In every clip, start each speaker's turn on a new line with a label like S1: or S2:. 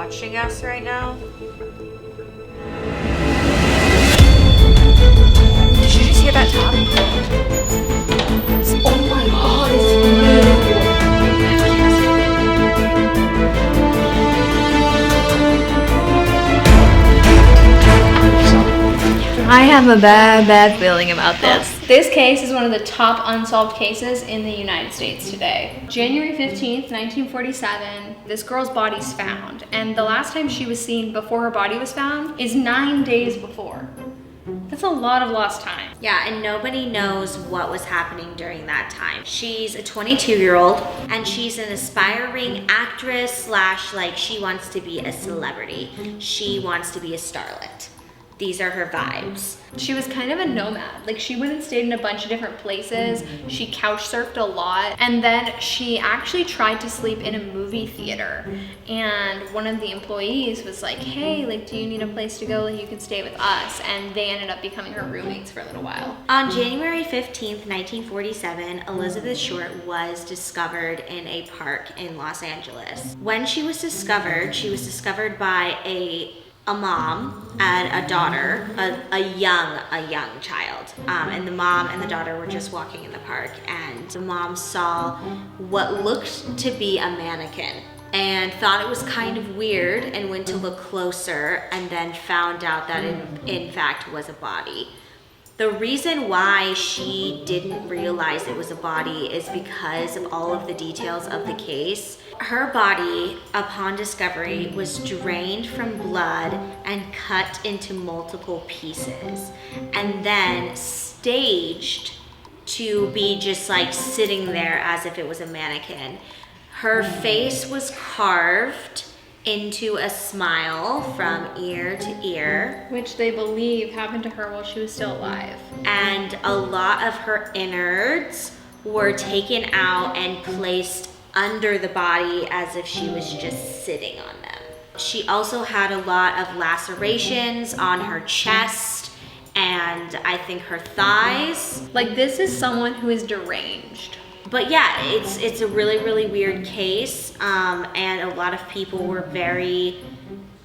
S1: watching us right now. Did you just hear that tap? Oh my god, it's real.
S2: I have a bad feeling about this. This case is one of the top unsolved cases in the United States today. January 15th, 1947, this girl's body's found. And the last time she was seen before her body was found is 9 days before. That's a lot of lost time.
S3: Yeah, and nobody knows what was happening during that time. She's a 22-year-old, and she's an aspiring actress slash like she wants to be a celebrity. She wants to be a starlet. These are her vibes.
S2: She was kind of a nomad. Like, she went and stayed in a bunch of different places. She couch surfed a lot. And then she actually tried to sleep in a movie theater. And one of the employees was like, hey, like, do you need a place to go? Like, you can stay with us. And they ended up becoming her roommates for a little while.
S3: On January 15th, 1947, Elizabeth Short was discovered in a park in Los Angeles. When she was discovered by a mom and a daughter, a young child. And the mom and the daughter were just walking in the park, and the mom saw what looked to be a mannequin and thought it was kind of weird and went to look closer, and then found out that it in fact was a body. The reason why she didn't realize it was a body is because of all of the details of the case. Her body, upon discovery, was drained from blood and cut into multiple pieces, and then staged to be just like sitting there as if it was a mannequin. Her face was carved into a smile from ear to ear,
S2: which they believe happened to her while she was still alive.
S3: And a lot of her innards were taken out and placed under the body as if she was just sitting on them. She also had a lot of lacerations on her chest and I think her thighs.
S2: Like, this is someone who is deranged.
S3: But yeah, it's a really weird case, and a lot of people were very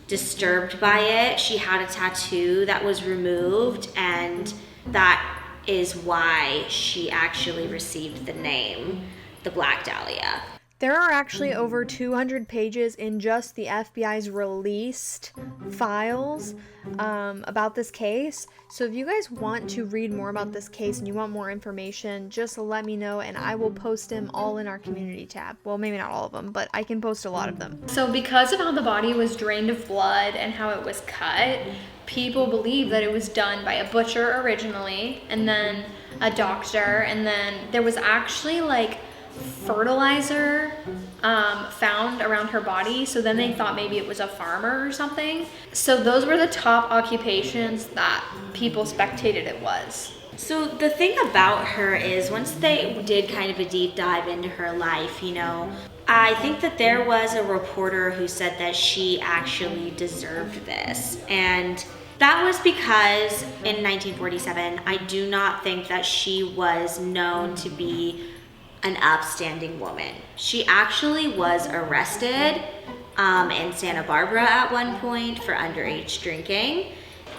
S3: disturbed by it. She had a tattoo that was removed, and that is why she actually received the name, the Black Dahlia.
S2: There are actually over 200 pages in just the FBI's released files about this case. So if you guys want to read more about this case and you want more information, just let me know and I will post them all in our community tab. Well, maybe not all of them, but I can post a lot of them. So because of how the body was drained of blood and how it was cut, people believe that it was done by a butcher originally, and then a doctor, and then there was actually like fertilizer found around her body, so then they thought maybe it was a farmer or something. So those were the top occupations that people spectated it was.
S3: So the thing about her is, once they did kind of a deep dive into her life, you know, I think that there was a reporter who said that she actually deserved this, and that was because in 1947 I do not think that she was known to be an upstanding woman. She actually was arrested in Santa Barbara at one point for underage drinking,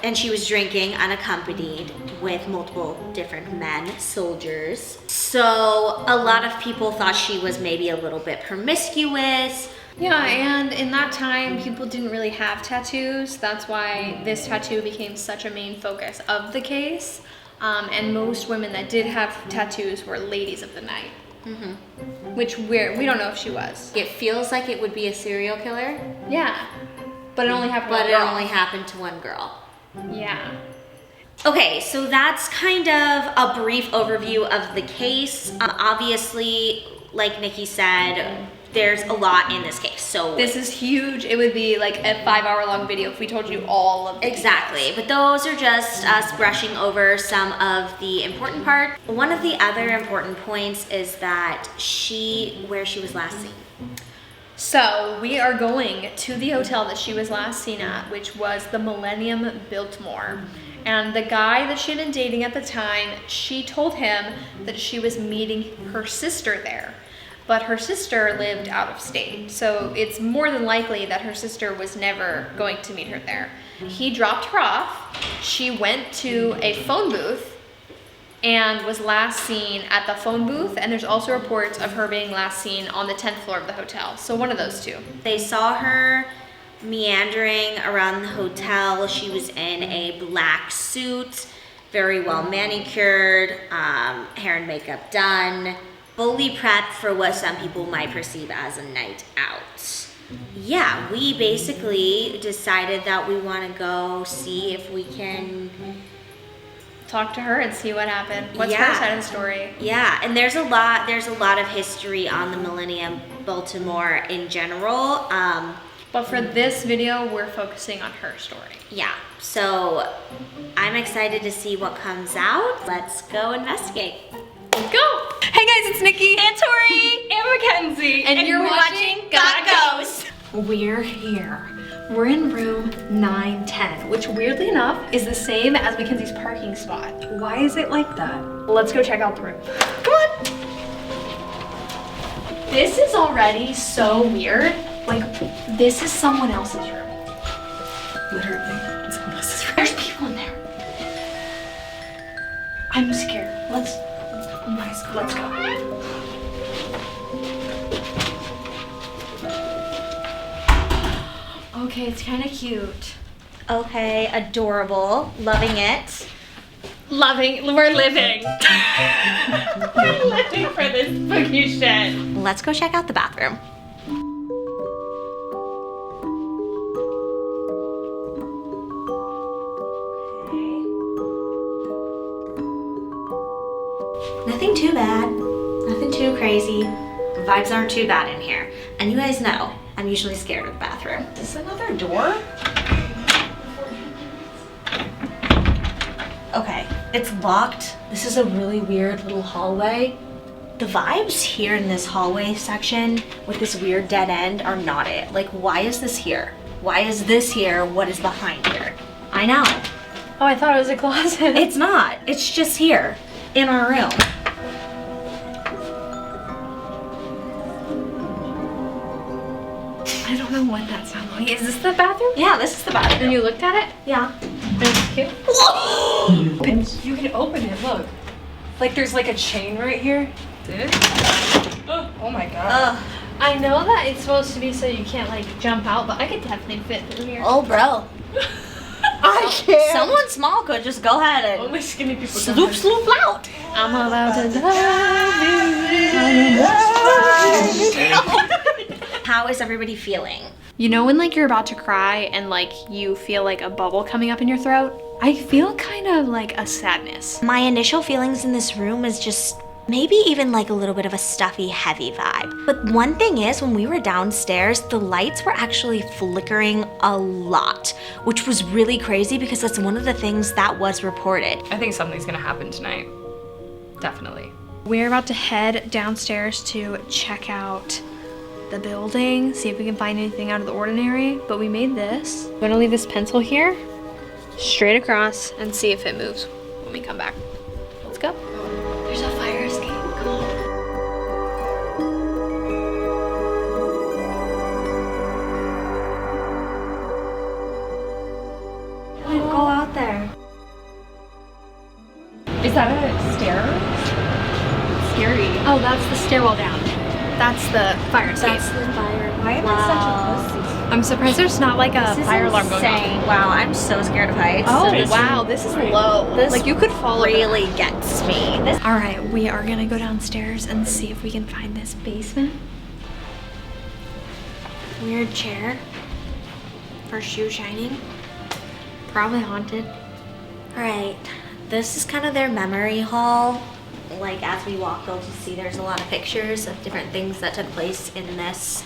S3: and she was drinking unaccompanied with multiple different men, soldiers. So a lot of people thought she was maybe a little bit promiscuous.
S2: Yeah, and in that time, people didn't really have tattoos. That's why this tattoo became such a main focus of the case. And most women that did have tattoos were ladies of the night. Mm-hmm. Which we don't know if she was.
S3: It feels like it would be a serial killer.
S2: Yeah, but it only happened.
S3: But it only happened to one girl.
S2: Yeah.
S3: Okay, so that's kind of a brief overview of the case. Obviously, like Nicki said, there's a lot in this case. So
S2: this is huge. It would be like a 5-hour-long video if we told you all of the
S3: exactly
S2: details.
S3: But those are just us brushing over some of the important part. One of the other important points is that where she was last seen.
S2: So we are going to the hotel that she was last seen at, which was the Millennium Biltmore. And the guy that she had been dating at the time, she told him that she was meeting her sister there. but her sister lived out of state. So it's more than likely that her sister was never going to meet her there. He dropped her off. She went to a phone booth and was last seen at the phone booth, and there's also reports of her being last seen on the 10th floor of the hotel. So one of those two.
S3: They saw her meandering around the hotel. She was in a black suit, very well manicured, hair and makeup done, fully prepped for what some people might perceive as a night out. Yeah, we basically decided that we want to go see if we can
S2: Talk to her and see what happened. What's
S3: Yeah.
S2: her side of the story?
S3: Yeah, and there's a lot of history on the Millennium, Biltmore in general.
S2: But for this video, we're focusing on her story.
S3: Yeah, so I'm excited to see what comes out. Let's go investigate.
S2: Go! Hey guys, it's Nicki
S3: And Tori!
S2: and Makenzie, and you're
S3: we're
S2: watching
S3: Got Ghost.
S2: We're here. We're in room 910, which weirdly enough is the same as Mackenzie's parking spot.
S1: Why is it like that?
S2: Let's go check out the room. Come on! This is already so weird. Like, this is someone else's room.
S1: Literally, it's almost as
S2: There's people in there. I'm scared. Let's go. Okay, it's kind of cute.
S3: Okay, adorable. Loving it.
S2: We're living. We're living for this spooky shit.
S3: Let's go check out the bathroom. Nothing too bad. Nothing too crazy. Vibes aren't too bad in here. And you guys know, I'm usually scared of the bathroom.
S1: Is this another door?
S3: Okay, it's locked. This is a really weird little hallway. The vibes here in this hallway section with this weird dead end are not it. Like, why is this here? Why is this here? What is behind here? I know.
S2: Oh, I thought it was a closet.
S3: It's not. It's just here in our room.
S2: I don't know what that sound like. Is this the bathroom?
S3: Yeah, this is the bathroom.
S2: And you looked at it?
S3: Yeah.
S2: It's cute.
S1: You can open it, look. Like there's like a chain right here. This? Oh my god.
S3: Ugh.
S2: I know that it's supposed to be so you can't like jump out, but I could definitely fit through here.
S3: Oh, bro.
S1: I can't.
S3: Someone small could just go ahead and
S1: Only skinny people
S3: sloop, sloop out.
S2: I'm about to
S3: How is everybody feeling?
S2: You know when like you're about to cry and like you feel like a bubble coming up in your throat? I feel kind of like a sadness.
S3: My initial feelings in this room is just maybe even like a little bit of a stuffy, heavy vibe. But one thing is, when we were downstairs, the lights were actually flickering a lot, which was really crazy because that's one of the things that was reported.
S1: I think something's gonna happen tonight. Definitely.
S2: We're about to head downstairs to check out the building, see if we can find anything out of the ordinary, but we made this. I'm gonna leave this pencil here, straight across, and see if it moves when we come back. Let's go. There's a fire escape, come on.
S3: Go out there.
S1: Is that a stair? Scary.
S2: Oh, that's the stairwell down. That's the fire escape.
S3: That's the fire.
S1: Why am I such a pussy?
S2: I'm surprised there's not like a fire alarm going off.
S3: Wow, I'm so scared of heights.
S2: Oh,
S3: This
S2: wow, this is low.
S3: This
S2: Like you could fall over.
S3: really gets me. This
S2: All right, we are gonna go downstairs and see if we can find this basement. Weird chair for shoe shining. Probably haunted.
S3: Right. This is kind of their memory hall. Like, as we walk, you'll just see there's a lot of pictures of different things that took place in this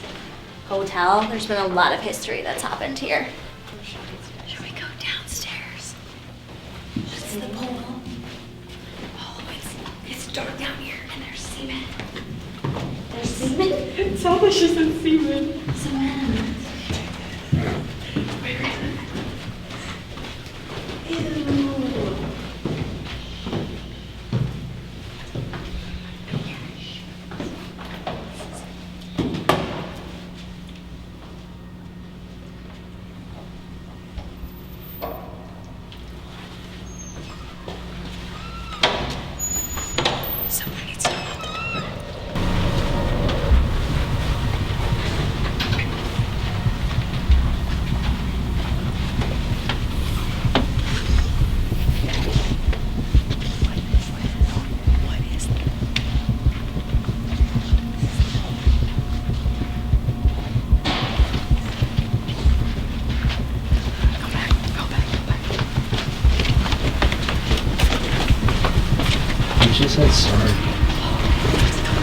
S3: hotel. There's been a lot of history that's happened here.
S2: Should we go downstairs?
S3: That's the pool.
S2: Oh, it's dark down here and there's cement.
S3: There's semen.
S1: It's delicious and semen.
S3: Cement.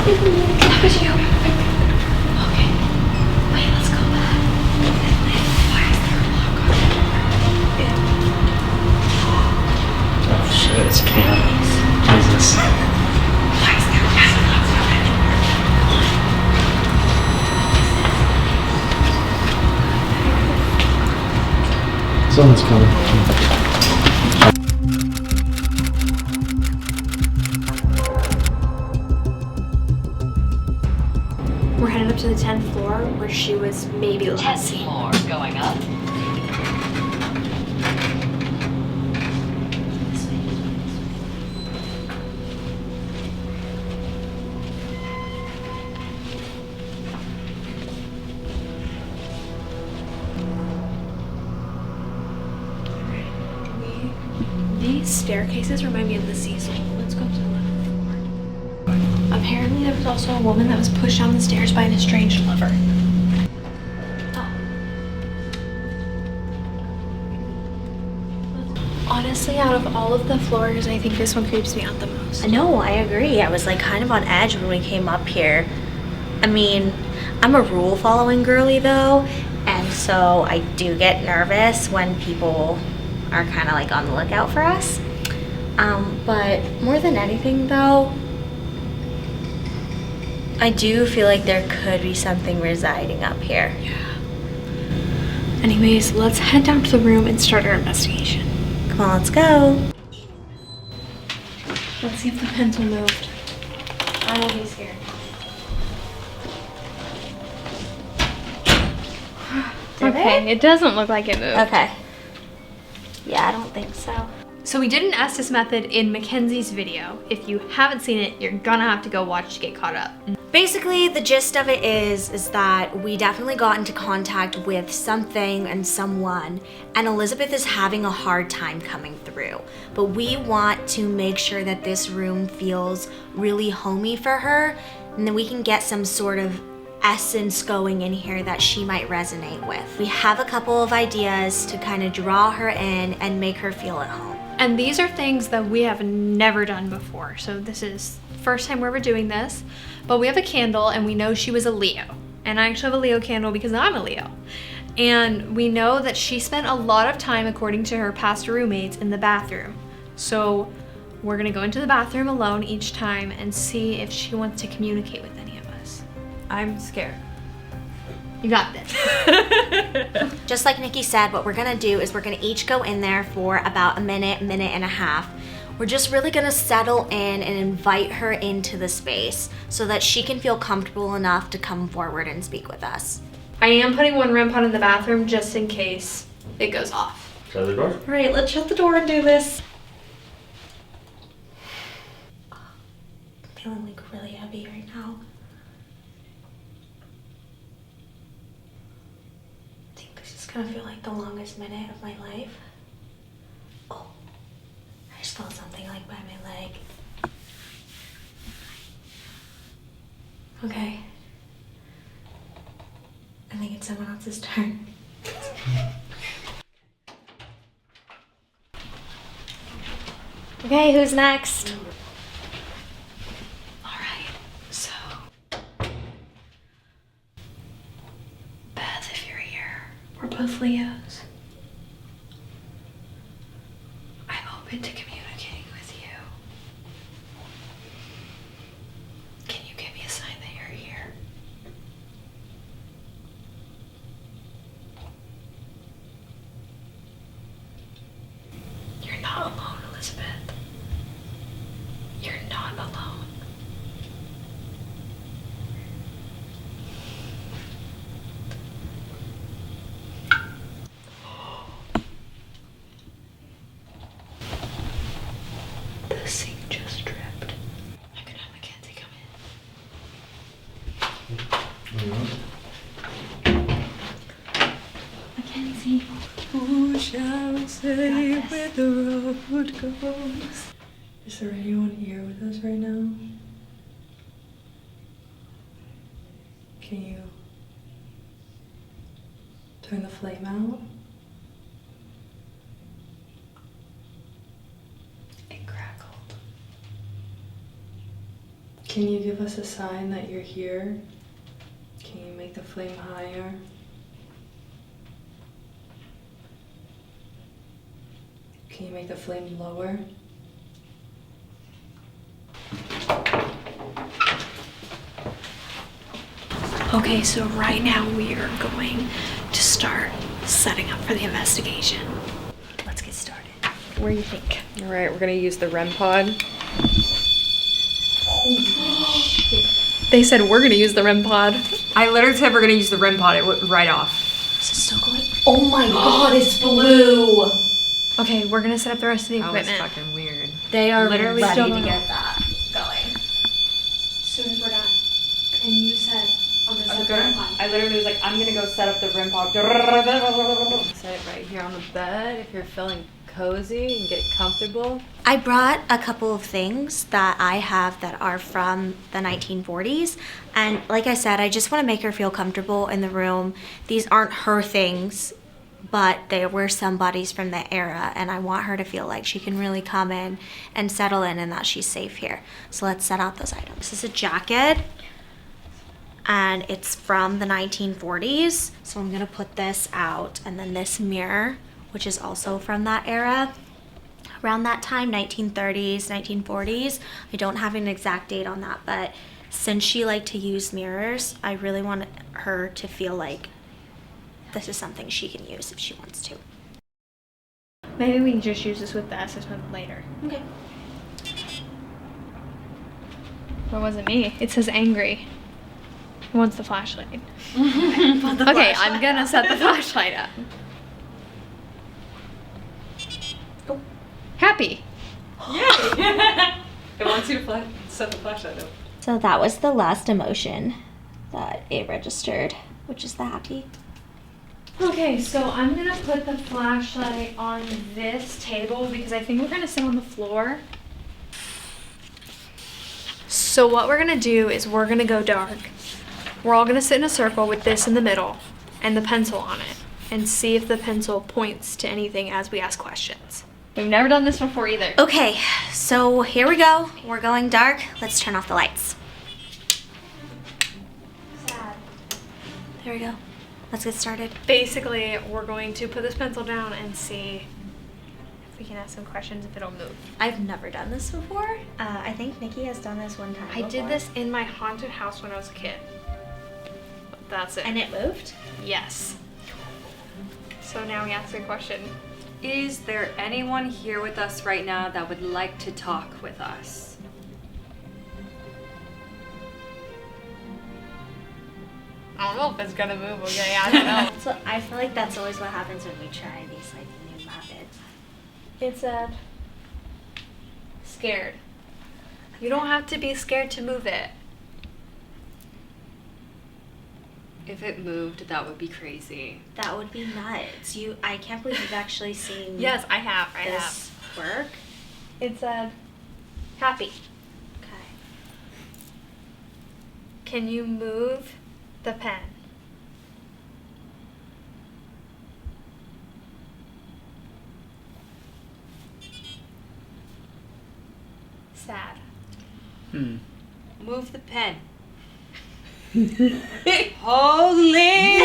S1: That was you. Okay. Wait, let's go back. Why is there a lock on the door?
S4: Oh shit, it's Cam. Jesus.
S1: Why is there a lock on the door?
S4: Someone's coming.
S2: We're headed up to the 10th floor where she was maybe last seen.
S1: 10th floor going up.
S2: These staircases remind me of the Cecil. Let's go up to the 11th floor. Apparently there was also a woman that was pushed down the stairs by an estranged lover. Oh. Honestly, out of all of the floors, I think this one creeps me out the most.
S3: No, I agree. I was like kind of on edge when we came up here. I mean, I'm a rule following girly though, and so I do get nervous when people are kind of like on the lookout for us. But more than anything though, I do feel like there could be something residing up here.
S2: Yeah. Anyways, let's head down to the room and start our investigation.
S3: Come on, let's go.
S2: Let's see if the pencil moved. I will be scared. Okay, it doesn't look like it moved.
S3: Okay. Yeah, I don't think so.
S2: So we did an Estes method in Mackenzie's video. If you haven't seen it, you're gonna have to go watch to get caught up.
S3: Basically, the gist of it is that we definitely got into contact with something and someone, and Elizabeth is having a hard time coming through. But we want to make sure that this room feels really homey for her, and then we can get some sort of essence going in here that she might resonate with. We have a couple of ideas to kind of draw her in and make her feel at home.
S2: And these are things that we have never done before. So this is the first time we're ever doing this. But we have a candle and we know she was a Leo. And I actually have a Leo candle because I'm a Leo. And we know that she spent a lot of time, according to her past roommates, in the bathroom. So we're gonna go into the bathroom alone each time and see if she wants to communicate with any of us. I'm scared. You got this.
S3: Just like Nicki said, what we're gonna do is we're gonna each go in there for about a minute and a half. We're just really gonna settle in and invite her into the space so that she can feel comfortable enough to come forward and speak with us.
S2: I am putting one REM pod in the bathroom just in case it goes off.
S4: Shut the door.
S3: All right, let's shut the door and do this. I'm feeling like really heavy right now. I think this is gonna feel like the longest minute of my life. Oh, I just felt something like by my leg. Okay. I think it's someone else's turn. Okay, who's next?
S2: All right, so Beth, if you're here, we're both Leos. I'm open to communicating with you. Can you give me a sign that you're here? You're not alone, Elizabeth. You're not alone. The sink just dripped. I'm gonna have Makenzie come in. Makenzie.
S1: Who shall say where the road goes? Is there anyone here with us right now? Can you turn the flame out? It crackled. Can you give us a sign that you're here? Can you make the flame higher? Can you make the flame lower?
S2: Okay, so right now we are going to start setting up for the investigation. Let's get started. Where do you think?
S1: All right, we're gonna use the REM pod.
S2: They said we're gonna use the REM pod.
S1: I literally said we're gonna use the REM pod. It went right off.
S2: Is it still going?
S3: Oh my god, it's blue!
S2: Okay, we're gonna set up the rest of the
S1: That was
S2: equipment.
S1: fucking weird.
S3: They are
S1: Literally
S3: ready
S1: still
S3: to
S1: going
S3: get that going.
S2: As soon as we're done. And you said I'm gonna set up the REM pod.
S1: I literally was like, I'm gonna go set up the REM pod. Set it right here on the bed if you're feeling cozy and get comfortable.
S3: I brought a couple of things that I have that are from the 1940s. And like I said, I just want to make her feel comfortable in the room. These aren't her things, but they were somebody's from the era. And I want her to feel like she can really come in and settle in and that she's safe here. So let's set out those items. This is a jacket. And it's from the 1940s. So I'm gonna put this out. And then this mirror, which is also from that era. Around that time, 1930s, 1940s. I don't have an exact date on that, but since she liked to use mirrors, I really want her to feel like this is something she can use if she wants to.
S2: Maybe we can just use this with the assessment later.
S3: Okay.
S2: What was it me? It says angry. Who wants the flashlight? Okay, I'm gonna set the flashlight up.
S3: Oh.
S2: Happy.
S1: It wants you to set the flashlight up.
S3: So that was the last emotion that it registered, which is the happy.
S2: Okay, so I'm gonna put the flashlight on this table because I think we're gonna sit on the floor. So what we're gonna do is we're gonna go dark. We're all gonna sit in a circle with this in the middle and the pencil on it and see if the pencil points to anything as we ask questions. We've never done this before either.
S3: Okay, so here we go. We're going dark. Let's turn off the lights. There we go. Let's get started.
S2: Basically, we're going to put this pencil down and see if we can ask some questions, if it'll move.
S3: I've never done this before. I think Nicki has done this one time
S2: I did
S3: before.
S2: this in my haunted house when I was a kid. That's it.
S3: And it moved?
S2: Yes. So now we ask a question.
S1: Is there anyone here with us right now that would like to talk with us?
S2: I don't know if it's gonna move, okay? I don't know.
S3: So I feel like that's always what happens when we try these like new methods.
S2: It's scared. You don't have to be scared to move it.
S1: If it moved, that would be crazy.
S3: That would be nuts. I can't believe you've actually seen
S2: Yes, I have.
S3: this work.
S2: It's happy.
S3: Okay.
S2: Can you move the pen? Sad.
S1: Move the pen. Holy!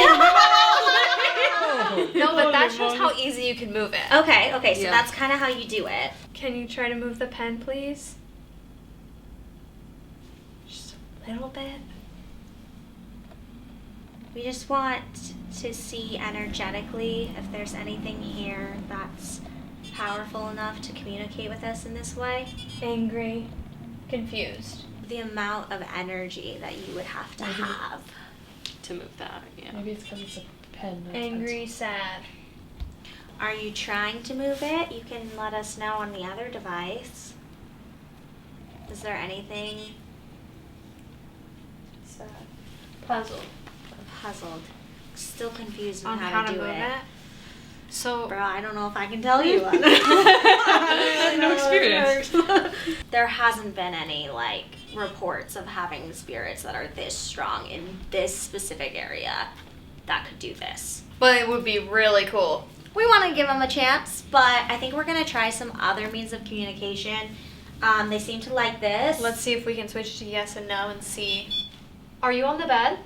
S2: No, but that shows how easy you can move it.
S3: Okay, so
S1: Yeah.
S3: that's kind of how you do it.
S2: Can you try to move the pen, please? Just a little bit.
S3: We just want to see energetically if there's anything here that's powerful enough to communicate with us in this way.
S2: Angry, confused.
S3: The amount of energy that you would have to have.
S1: To move that, yeah.
S5: Maybe it's because it's a pen. not a
S2: Angry, sad.
S3: Are you trying to move it? You can let us know on the other device. Is there anything
S2: Sad. Puzzled.
S3: puzzled? Still confused on
S2: On
S3: how to do
S2: move
S3: it.
S2: So,
S3: Bro, I don't know if I can tell you.
S1: No experience.
S3: There hasn't been any like reports of having spirits that are this strong in this specific area that could do this.
S2: but it would be really cool.
S3: We want to give them a chance, but I think we're going to try some other means of communication. They seem to like this.
S2: Let's see if we can switch to yes and no and see. Are you on the bed?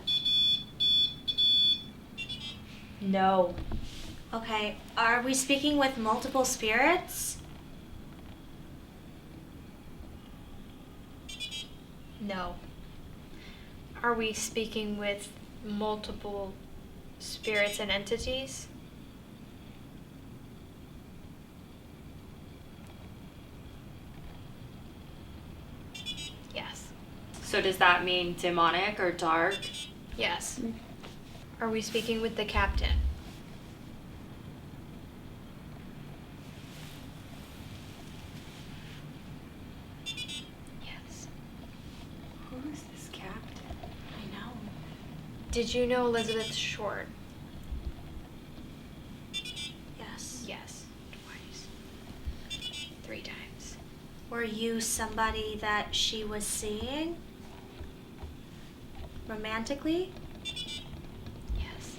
S5: No.
S3: Okay, are we speaking with multiple spirits?
S2: No. Are we speaking with multiple spirits and entities? Yes.
S1: So does that mean demonic or dark?
S2: Yes. Are we speaking with the captain? Yes.
S1: Who is this captain?
S3: I know.
S2: Did you know Elizabeth Short?
S3: Yes.
S2: Yes. Twice. 3 times.
S3: Were you somebody that she was seeing? Romantically?
S2: Yes.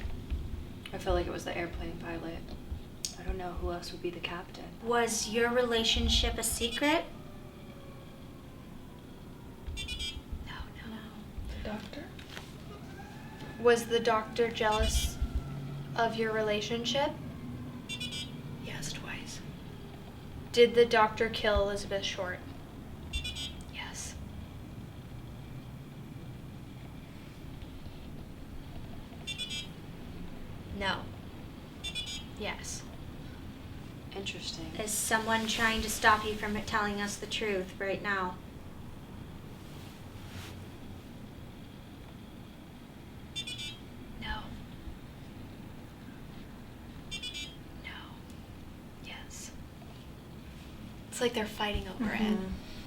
S1: I feel like it was the airplane pilot. I don't know who else would be the captain.
S3: Was your relationship a secret?
S2: No.
S5: The doctor?
S2: Was the doctor jealous of your relationship? Yes, twice. Did the doctor kill Elizabeth Short? Yes. No. Yes.
S1: Interesting.
S3: Is someone trying to stop you from telling us the truth right now?
S2: No. No. Yes. It's like they're fighting over it.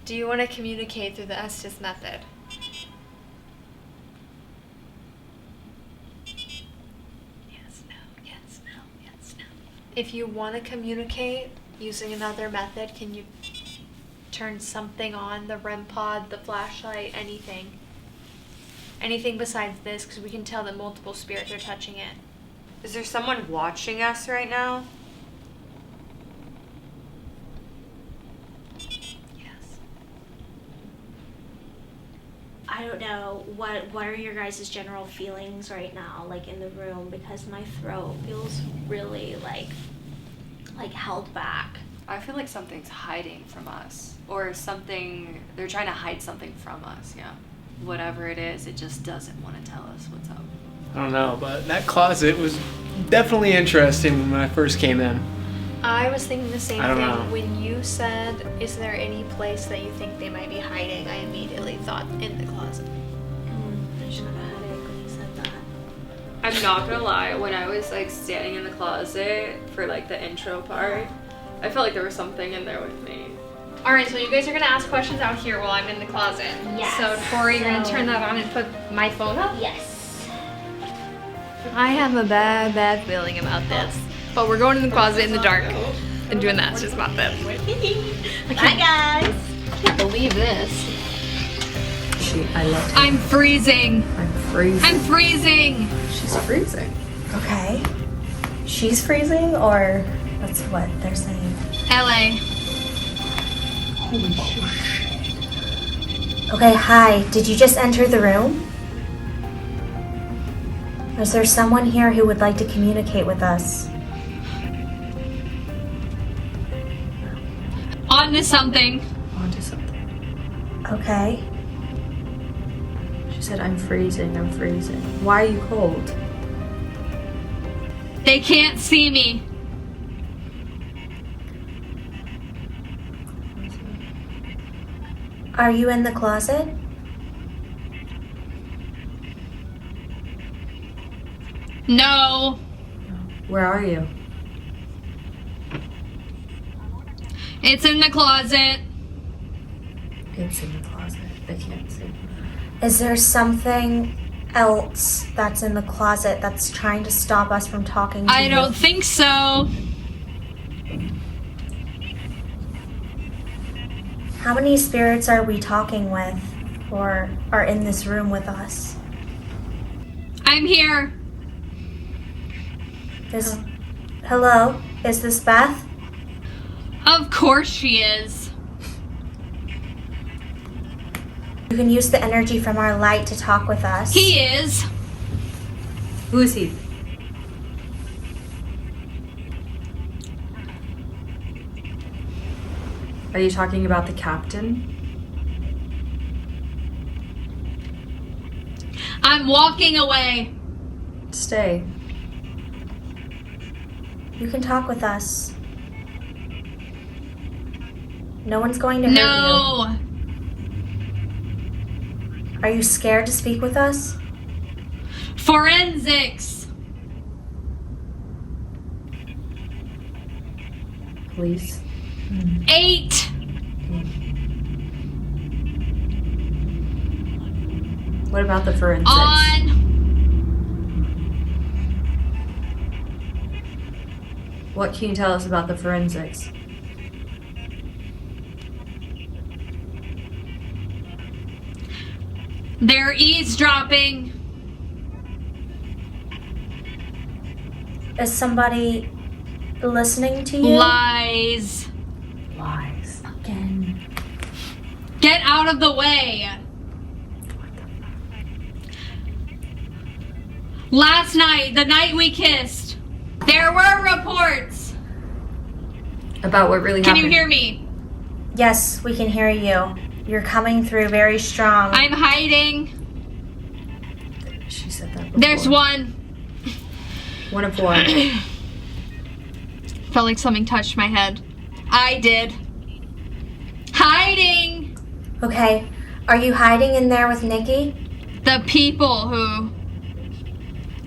S2: Do you want to communicate through the Estes method? Yes, no, yes, no, yes, no. If you want to communicate using another method, can you turn something on, the REM pod, the flashlight, anything? Anything besides this, because we can tell that multiple spirits are touching it.
S1: Is there someone watching us right now?
S2: Yes.
S3: I don't know. What are your guys' general feelings right now, like in the room? Because my throat feels really like held back.
S1: I feel like something's hiding from us. Or something, they're trying to hide something from us, yeah. Whatever it is, it just doesn't want to tell us what's up.
S6: I don't know, but that closet was definitely interesting when I first came in.
S2: I was thinking the same
S6: I don't
S2: thing.
S6: know.
S2: When you said, is there any place that you think they might be hiding, I immediately thought in the closet.
S3: I just got a headache when you said that.
S1: I'm not gonna lie, when I was like standing in the closet for like the intro part, I felt like there was something in there with me.
S2: Alright, so you guys are going to ask questions out here while I'm in the closet.
S3: Yes.
S2: So, Tori, you're going to turn that on and put my phone up?
S3: Yes.
S2: I have a bad feeling about this. But we're going in the closet in the dark and doing that. It's just about this.
S3: Bye, guys.
S2: I can't believe this.
S5: I love
S2: I'm freezing.
S5: I'm freezing.
S2: I'm freezing.
S5: She's freezing.
S7: Okay. She's freezing, or that's what they're saying.
S2: LA.
S5: Holy shit.
S7: Okay, hi. Did you just enter the room? Is there someone here who would like to communicate with us?
S2: On to something.
S5: Onto something.
S7: Okay.
S5: She said, I'm freezing. I'm freezing. Why are you cold?
S2: They can't see me.
S7: Are you in the closet?
S2: No.
S5: Where are you?
S2: It's in the closet.
S5: It's in the closet. They can't see.
S7: Is there something else that's in the closet that's trying to stop us from talking to
S2: I
S7: you?
S2: don't think so.
S7: How many spirits are we talking with, or are in this room with us?
S2: I'm here.
S7: Hello? Is this Beth?
S2: Of course she is.
S7: You can use the energy from our light to talk with us.
S1: He is.
S5: Who is he? Are you talking about the captain?
S1: I'm walking away.
S5: Stay.
S7: You can talk with us. No one's going to hurt
S1: No.
S7: you. Are you scared to speak with us?
S1: Forensics.
S5: Police?
S1: 8.
S5: What about the forensics?
S1: On.
S5: What can you tell us about the forensics?
S1: They're eavesdropping.
S7: Is somebody listening to you?
S1: Lies.
S5: Lies.
S7: Again.
S1: Get out of the way. Last night, the night we kissed, there were reports.
S5: About what really
S1: Can
S5: happened?
S1: you hear me?
S7: Yes, we can hear you. You're coming through very strong.
S1: I'm hiding.
S5: She said that before.
S1: There's one.
S5: One of what?
S1: Felt like something touched my head. I did. Hiding.
S7: Okay. Are you hiding in there with Nicki?
S1: The people who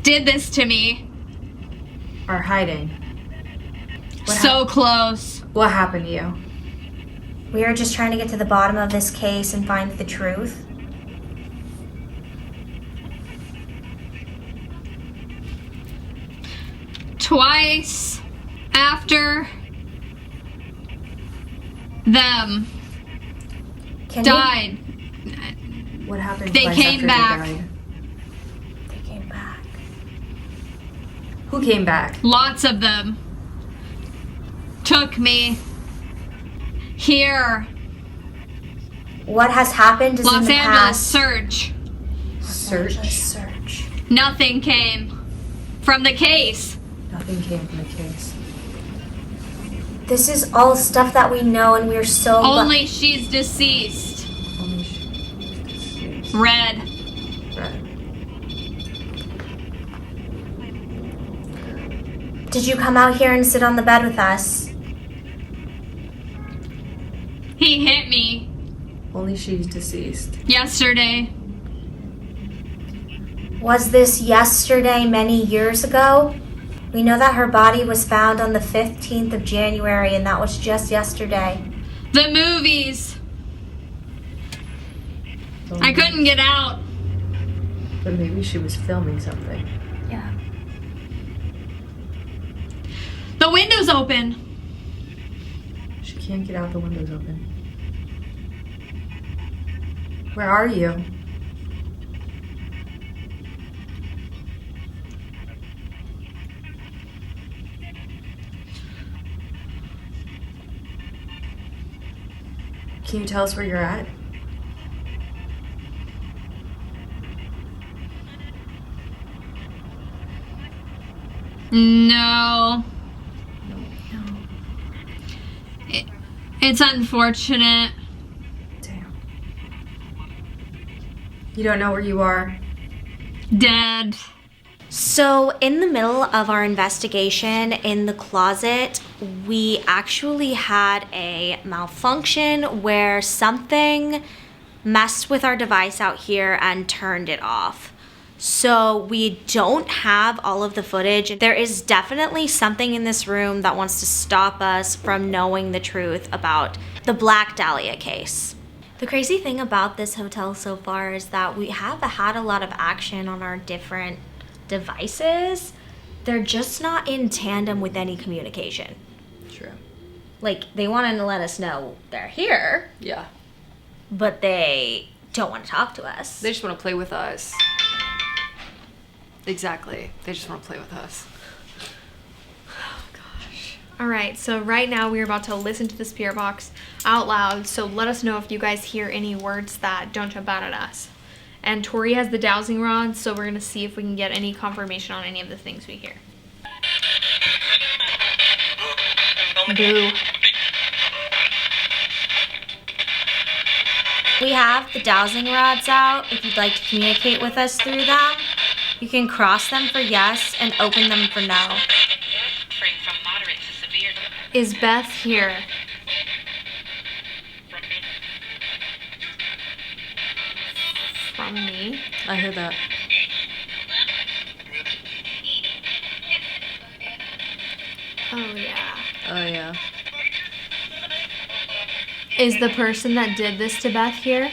S1: did this to me.
S5: Are hiding.
S1: So close.
S5: What happened to you?
S7: We are just trying to get to the bottom of this case and find the truth.
S1: Twice after them
S7: Can
S1: died.
S5: What happened?
S1: They
S5: twice
S1: came
S5: after
S1: back.
S5: They died?
S7: They came back.
S5: Who came back?
S1: Lots of them took me here.
S7: What has happened is in
S1: Los
S7: the
S1: Angeles
S7: past.
S1: search.
S7: Search.
S1: Nothing came from the case.
S5: Nothing came from the case.
S7: This is all stuff that we know, and we're so.
S1: Only she's deceased.
S5: Only she.
S1: Red.
S5: Right.
S7: Did you come out here and sit on the bed with us?
S1: He hit me
S5: Only she's deceased.
S1: yesterday.
S7: Was this yesterday, many years ago? We know that her body was found on the 15th of January, and that was just yesterday.
S1: The movies. I couldn't get out.
S5: But maybe she was filming something.
S7: Yeah.
S1: The window's open.
S5: She can't get out, the window's open. Where are you? Can you tell us where you're at?
S1: No. It's unfortunate.
S5: Damn. You don't know where you are?
S1: Dead.
S3: So, in the middle of our investigation in the closet, we actually had a malfunction where something messed with our device out here and turned it off. So, we don't have all of the footage. There is definitely something in this room that wants to stop us from knowing the truth about the Black Dahlia case. The crazy thing about this hotel so far is that we have had a lot of action on our different devices. They're just not in tandem with any communication.
S5: True.
S3: Like, they want to let us know they're here,
S1: Yeah.
S3: but they don't want to talk to us.
S1: They just want to play with us. Exactly. They just want to play with us. Oh, gosh.
S2: Alright, so right now we're about to listen to the spirit box out loud, so let us know if you guys hear any words that don't jump out at us. And Tori has the dowsing rod, so we're going to see if we can get any confirmation on any of the things we hear. Boo.
S7: We have the dowsing rods out. If you'd like to communicate with us through them, you can cross them for yes and open them for no.
S2: Is Beth here? From me?
S5: I heard that.
S2: Oh, yeah.
S5: Oh, yeah.
S2: Is the person that did this to Beth here?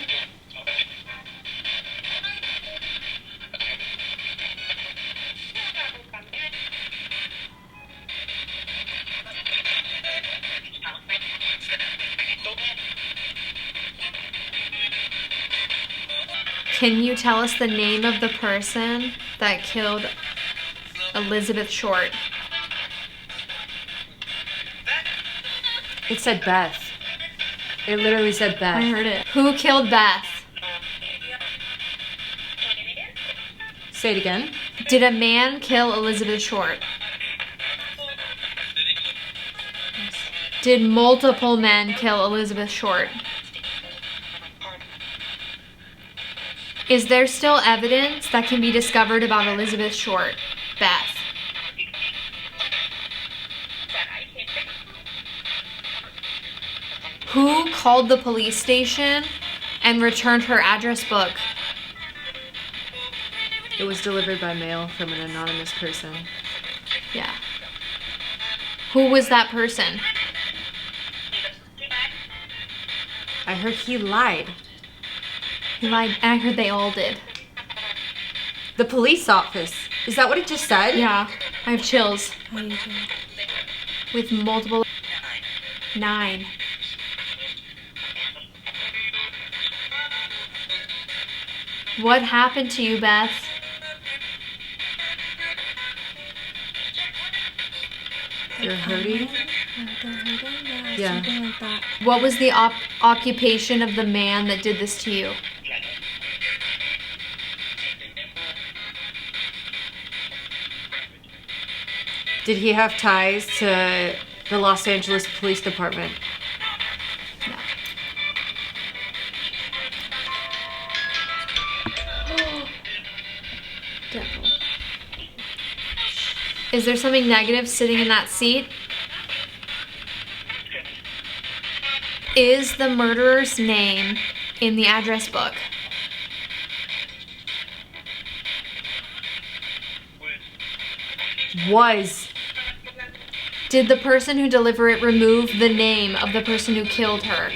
S2: Can you tell us the name of the person that killed Elizabeth Short?
S5: It said Beth. It literally said Beth.
S2: I heard it. Who killed Beth?
S5: Say it again.
S2: Did a man kill Elizabeth Short? Did multiple men kill Elizabeth Short? Is there still evidence that can be discovered about Elizabeth Short, Beth? Who called the police station and returned her address book?
S5: It was delivered by mail from an anonymous person.
S2: Yeah. Who was that person?
S5: I heard he lied.
S2: He lied, and I heard they all did.
S5: The police office. Is that what it just said?
S2: Yeah, I have chills. With multiple... 9. What happened to you, Beth?
S5: You're hurting? Yeah.
S7: Something like that.
S2: What was the occupation of the man that did this to you?
S5: Did he have ties to the Los Angeles Police Department?
S2: No. Devil. Is there something negative sitting in that seat? Is the murderer's name in the address book?
S5: Was.
S2: Did the person who delivered it remove the name of the person who killed her?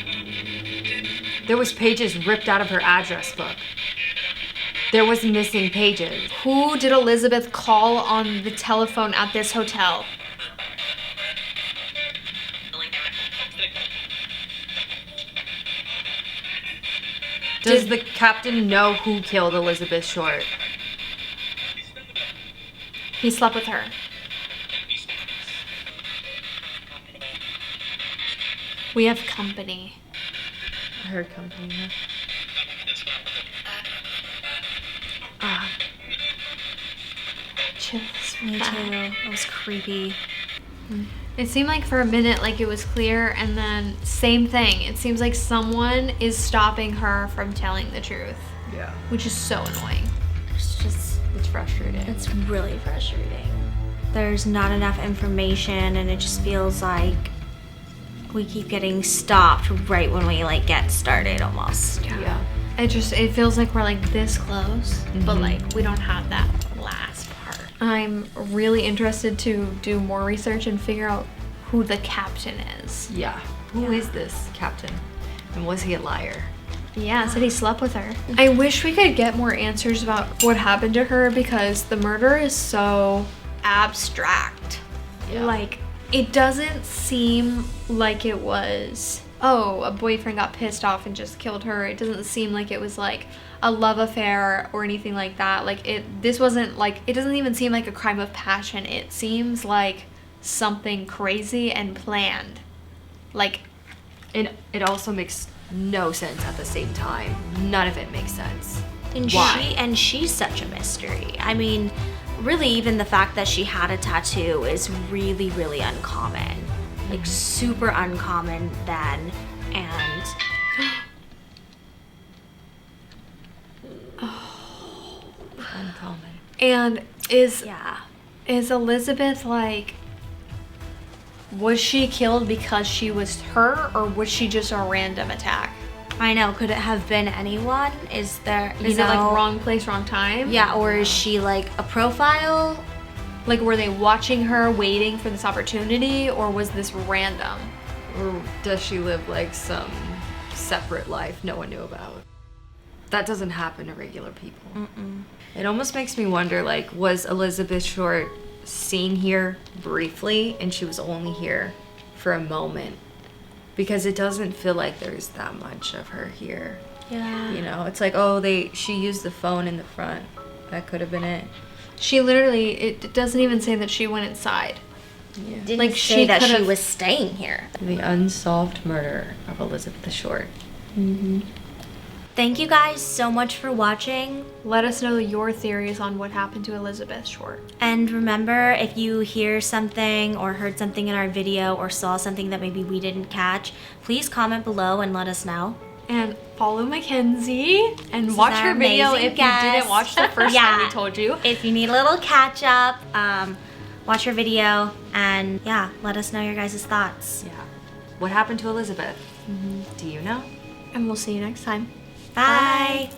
S5: There was pages ripped out of her address book. There was missing pages.
S2: Who did Elizabeth call on the telephone at this hotel?
S5: Does the captain know who killed Elizabeth Short?
S2: He slept with her. We have company.
S5: I heard company. Yeah.
S2: Ah. Chills.
S7: Me too. That was creepy.
S2: It seemed like for a minute like it was clear, and then same thing. It seems like someone is stopping her from telling the truth.
S5: Yeah.
S2: Which is so annoying.
S5: It's frustrating.
S7: It's really frustrating. There's not enough information, and it just feels like we keep getting stopped right when we like get started almost.
S5: Yeah.
S2: It feels like we're like this close, but like we don't have that last part. I'm really interested to do more research and figure out who the captain is.
S5: Yeah. Who is this captain? And was he a liar?
S2: Yeah, said he slept with her. I wish we could get more answers about what happened to her, because the murder is so abstract.
S5: Yeah.
S2: Like, it doesn't seem like it was, oh, a boyfriend got pissed off and just killed her. It doesn't seem like it was like a love affair or anything like that. Like, this wasn't like, it doesn't even seem like a crime of passion. It seems like something crazy and planned. Like,
S5: And it also makes no sense at the same time. None of it makes sense.
S7: And
S5: Why?
S7: she's such a mystery. I mean, really, even the fact that she had a tattoo is really, really uncommon. Like, super uncommon then. And
S5: Uncommon.
S2: and is
S7: yeah.
S2: Elizabeth like, was she killed because she was her, or was she just a random attack?
S7: I know, could it have been anyone? Is there,
S2: Is it like wrong place, wrong time?
S7: Yeah, or is she like a profile?
S2: Like, were they watching her, waiting for this opportunity, or was this random?
S5: Or does she live like some separate life no one knew about? That doesn't happen to regular people. It almost makes me wonder, like, was Elizabeth Short seen here briefly and she was only here for a moment? Because it doesn't feel like there's that much of her here.
S7: Yeah.
S5: You know, it's like, oh, she used the phone in the front. That could have been it.
S2: She literally, it doesn't even say that she went inside.
S5: Yeah.
S7: Didn't
S2: Like,
S7: say
S2: she
S7: that she
S2: could've-
S7: was staying here.
S5: The unsolved murder of Elizabeth Short.
S7: Thank you guys so much for watching.
S2: Let us know your theories on what happened to Elizabeth Short.
S7: And remember, if you hear something or heard something in our video or saw something that maybe we didn't catch, please comment below and let us know.
S2: And follow Makenzie and
S7: This
S2: watch
S7: is
S2: her
S7: our
S2: video
S7: amazing
S2: if
S7: guest.
S2: you didn't watch the first time we told you.
S7: If you need a little catch up, watch her video and yeah, let us know your guys' thoughts.
S5: Yeah. What happened to Elizabeth? Do you know?
S2: And we'll see you next time.
S7: Bye.